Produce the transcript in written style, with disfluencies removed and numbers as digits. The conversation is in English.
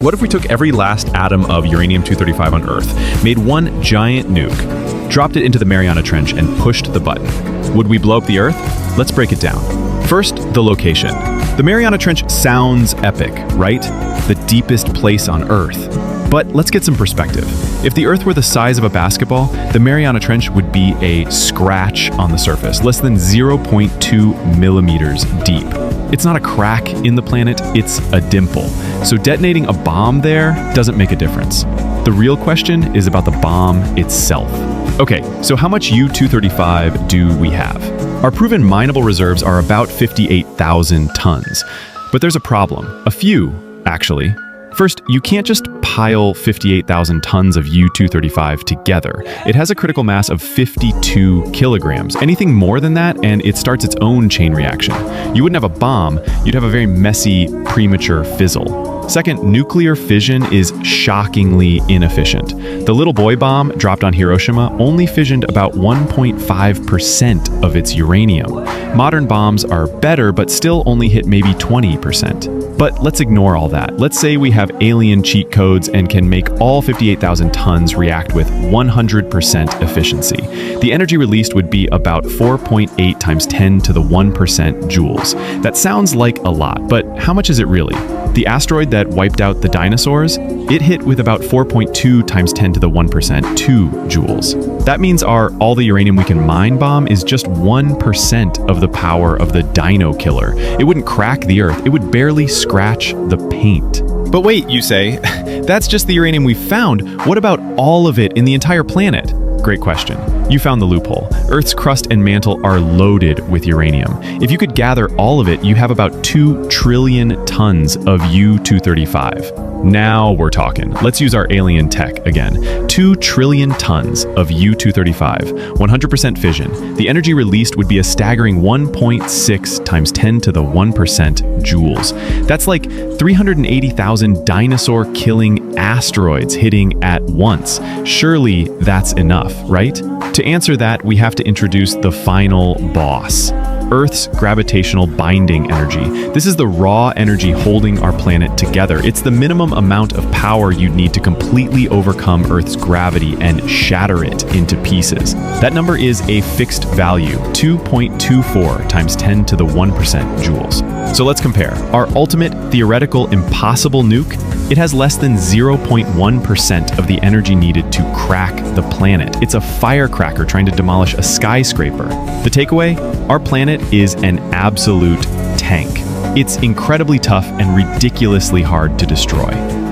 What if we took every last atom of uranium-235 on Earth, made one giant nuke, dropped it into the Mariana Trench, and pushed the button? Would we blow up the Earth? Let's break it down. First, the location. The Mariana Trench sounds epic, right? The deepest place on Earth. But let's get some perspective. If the Earth were the size of a basketball, the Mariana Trench would be a scratch on the surface, less than 0.2 millimeters deep. It's not a crack in the planet, it's a dimple. So detonating a bomb there doesn't make a difference. The real question is about the bomb itself. Okay, so how much U-235 do we have? Our proven mineable reserves are about 58,000 tons. But there's a problem. A few, actually. First, you can't just pile 58,000 tons of U-235 together. It has a critical mass of 52 kilograms. Anything more than that, and it starts its own chain reaction. You wouldn't have a bomb, you'd have a very messy, premature fizzle. Second, nuclear fission is shockingly inefficient. The little boy bomb dropped on Hiroshima only fissioned about 1.5% of its uranium. Modern bombs are better, but still only hit maybe 20%. But let's ignore all that. Let's say we have alien cheat codes and can make all 58,000 tons react with 100% efficiency. The energy released would be about 4.8 times 10 to the 1% joules. That sounds like a lot, but how much is it really? The asteroid that wiped out the dinosaurs, it hit with about 4.2 times 10 to the 1%, 2 joules. That means our all the uranium we can mine bomb is just 1% of the power of the dino killer. It wouldn't crack the Earth, it would barely scratch the paint. But wait, you say, that's just the uranium we found. What about all of it in the entire planet? Great question. You found the loophole. Earth's crust and mantle are loaded with uranium. If you could gather all of it, you have about 2 trillion tons of U-235. Now we're talking. Let's use our alien tech again. 2 trillion tons of U-235, 100% fission. The energy released would be a staggering 1.6 times 10 to the 1% joules. That's like 380,000 dinosaur-killing asteroids hitting at once. Surely that's enough, right? To answer that, we have to introduce the final boss. Earth's gravitational binding energy. This is the raw energy holding our planet together. It's the minimum amount of power you'd need to completely overcome Earth's gravity and shatter it into pieces. That number is a fixed value, 2.24 times 10 to the 1% joules. So let's compare. Our ultimate theoretical impossible nuke, it has less than 0.1% of the energy needed to crack the planet. It's a firecracker trying to demolish a skyscraper. The takeaway? Our planet is an absolute tank. It's incredibly tough and ridiculously hard to destroy.